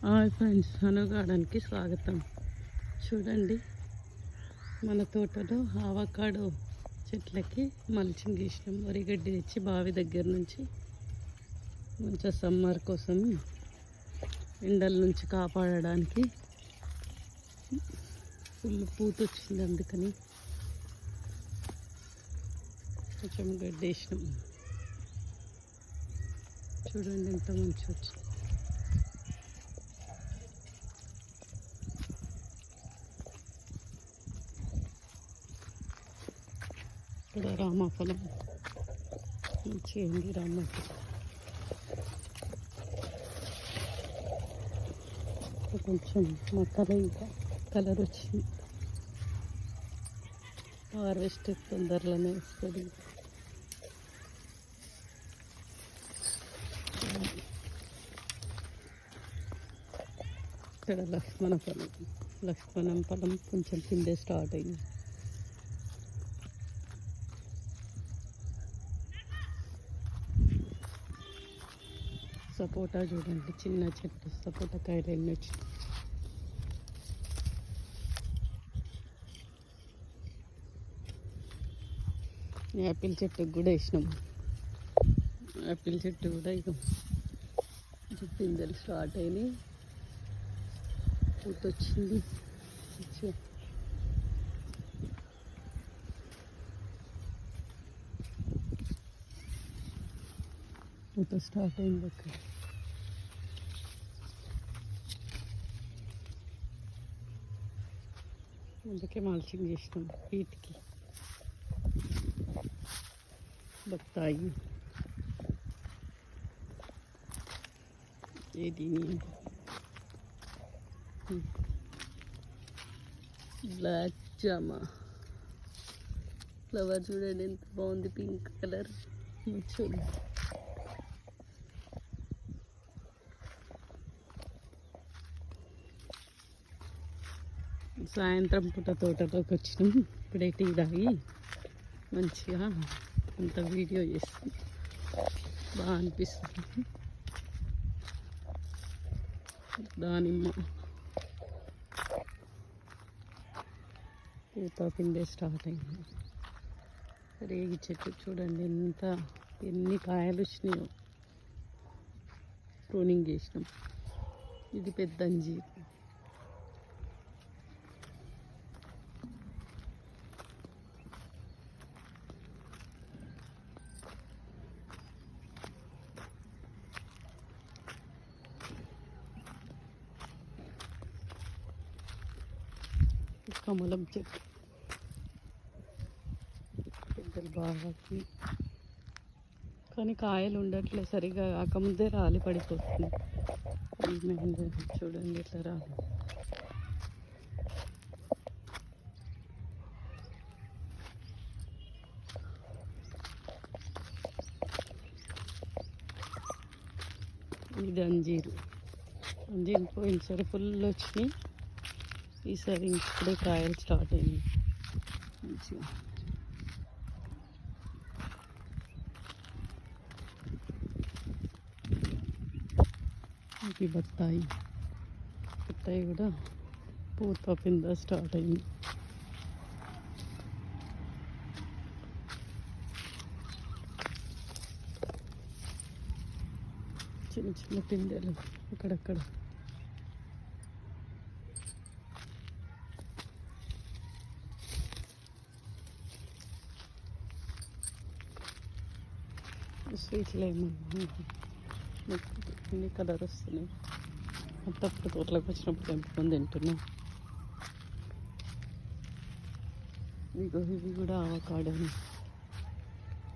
Hi friends, Hanu గార్డెన్కి స్వాగతం. చూడండి, మన తోటలో ఆవకాడో చెట్లకి మల్చింగ్ చేసినాం. వరిగడ్డి తెచ్చి బావి దగ్గర నుంచి కొంచెం సమ్మర్ కోసం ఎండల నుంచి కాపాడడానికి ఫుల్ పూత వచ్చింది, అందుకని కొంచెం గడ్డి వేసినాం. చూడండి ఎంత మంచి వచ్చింది. ఇక్కడ రామఫలం మంచిగా ఉంది. రామఫలం కొంచెం మక్కల ఇంకా కలర్ వచ్చింది. హార్వెస్ట్ తొందరలోనే వస్తుంది. ఇక్కడ లక్ష్మణం ఫలం కొంచెం కిందే స్టార్ట్ అయింది. సపోటా చూడండి, చిన్న చెట్టు సపోటా కాయలు ఎన్ని వచ్చినాయి. యాపిల్ చెట్టుకు కూడా వేసినాం. యాపిల్ చెట్టు కూడా ఇక పిందెలు స్టార్ట్ అయినాయి, పూత వచ్చింది. పూత స్టార్ట్ అయింది అక్కడ. అందుకే మల్చింగ్ చేసినాం వీటికి. బత్తాయి ఇది బ్లాక్ జామా ఫ్లవర్ చూడండి ఎంత బాగుంది, పింక్ కలర్ మంచిగా. సాయంత్రం పూట తోటలోకి వచ్చినాం. ఇప్పుడే టీ తాగి మంచిగా అంత వీడియో చేస్తాం, బాగా అనిపిస్తుంది. దానిమ్మ పూత పిండే స్టార్ట్ అయింది. రేగి చెట్టు చూడండి ఎన్ని కాయలు వచ్చినాయో. ప్రూనింగ్ చేసినాం. ఇది పెద్ద అంజీరు. కమలం చెట్టు పెద్దలు బాగా, కానీ కాయలు ఉండట్లేదు సరిగా. కాకముందే రాలి పడిపోతుంది. చూడండి ఎట్లా రాలి. ఇది అంజీరు పోయినసారి ఫుల్ వచ్చినాయి. ఈసారి ఇప్పుడే కాయలు స్టార్ట్ అయింది మంచిగా. ఇది బత్తాయి కూడా పూత పింద స్టార్ట్ అయింది. చిన్న చిన్న పిందెలు అక్కడక్కడ. స్వీట్లు ఎన్ని కలర్ వస్తున్నాయి. అప్పుడప్పుడు తోటలోకి వచ్చినప్పుడు తెంపుకొని తింటున్నాం. ఇవి కూడా ఆవకాడో.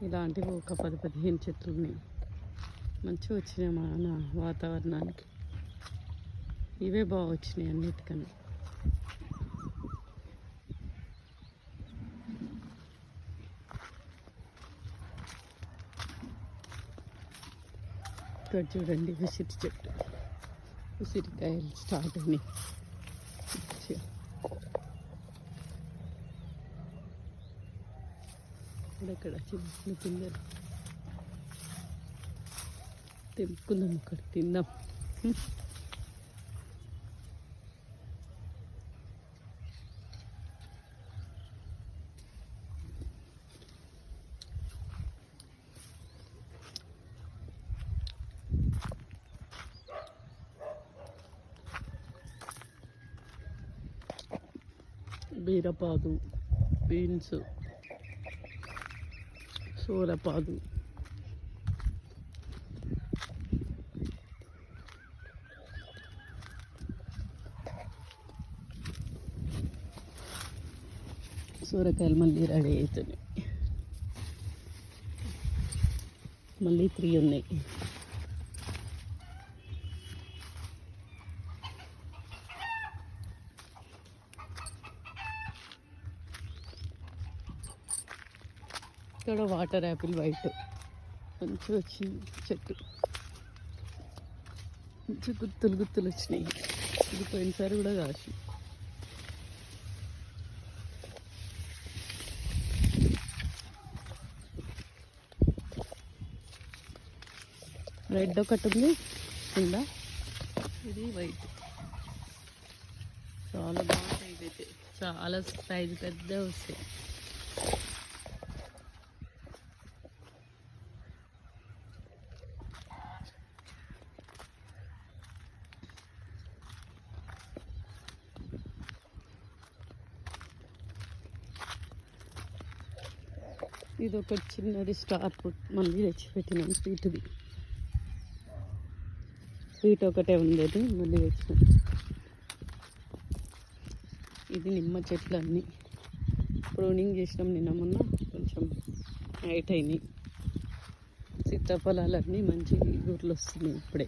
ఇలాంటివి ఒక 10-15 చెట్లు ఉన్నాయి. మంచిగా వచ్చినాయి మన వాతావరణానికి. ఇవే బాగా వచ్చినాయి అన్నిటికన్నా. ఇక్కడ చూడండి ఉసిరి చెట్టు, ఉసిరికాయలు స్టార్ట్ అయినాయి. ఇక్కడ చిన్న పిందెలు తెంపుకుందాం, ఇక్కడ తిందాం. బీరపాదు, బీన్స్, సోరపాదు, సూరకాయలు మళ్ళీ రెడీ అవుతున్నాయి. మళ్ళీ 3 ఉన్నాయి. ఇక్కడ వాటర్ యాపిల్ వైట్ మంచిగా వచ్చింది చెట్టు. మంచి గుత్తులు గుత్తులు వచ్చినాయి. ఇది పోయినసారి కూడా కాసి. రెడ్ ఒకటి ఉంది కింద, ఇది వైట్. చాలా బాగుంటాయి. ఇదైతే చాలా సైజు పెద్ద వస్తాయి. ఇది ఒక చిన్నది స్టార్ ఫ్రూట్ మళ్ళీ తెచ్చిపెట్టినాం. స్వీట్ది స్వీట్ ఒకటే ఉండేది, మళ్ళీ తెచ్చినాం. ఇది నిమ్మ చెట్లు అన్నీ ప్రూనింగ్ చేసినాం నిన్న మొన్న, కొంచెం హైట్ అయినాయి. సీతాఫలాలన్నీ మంచి ఊర్లు వస్తున్నాయి ఇప్పుడే.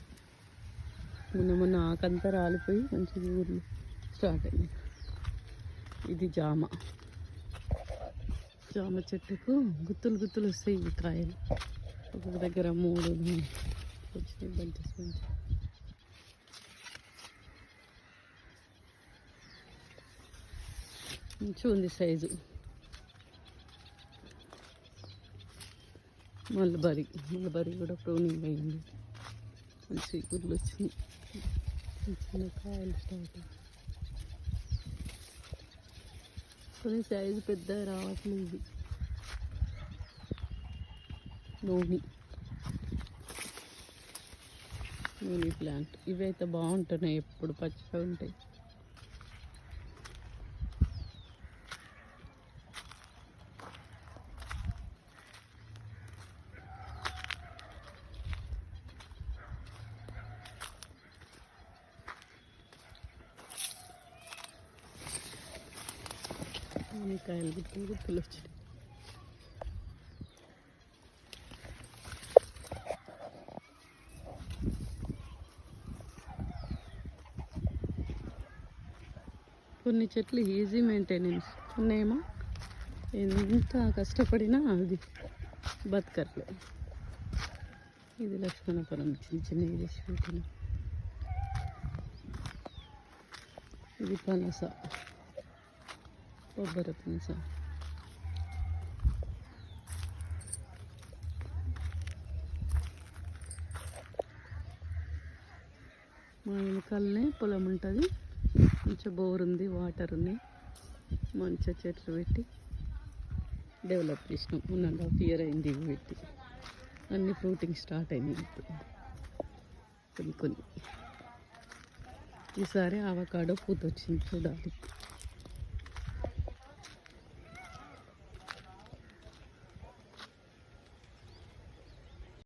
మొన్న ఆకంతా రాలిపోయి మంచి ఊర్లు స్టార్ట్ అయినాయి. ఇది జామ చెట్టుకు గుత్తులు గుత్తులు వస్తాయి. ఇవి కాయలు ఒక్కొక్క దగ్గర 3 వచ్చినాయి. బంచెస్ మంచిగా ఉంది సైజు. మల్బరీ కూడా ప్రూనింగ్ అయింది. మంచి గుడ్లు వచ్చినాయి. చిన్న కాయలు స్టార్ట్. కొన్ని సైజు పెద్ద రావట్లేదు. నూనె ప్లాంట్ ఇవైతే బాగుంటున్నాయి, ఎప్పుడు పచ్చిగా ఉంటాయి. కాయలు గుత్తులు గుత్తులు వచ్చినాయి. కొన్ని చెట్లు ఈజీ మెయింటెనెన్స్ ఉన్నాయేమో, ఎంత కష్టపడినా అది బతకట్లేదు. ఇది లక్ష్మణపురం చిన్న చేసి పెట్టిన. ఇది పనస, కొబ్బరి పనస. మా వెనకాలనే పొలం ఉంటుంది. మంచిగా బోర్ ఉంది, వాటర్ ఉన్నాయి. మంచిగా చెట్లు పెట్టి డెవలప్ చేసినాం. 1.5 year అయింది ఇవి పెట్టి. అన్ని ఫ్రూటింగ్ స్టార్ట్ అయినాయి కొన్ని. ఈసారి అవకాడో పూత వచ్చింది, చూడాలి.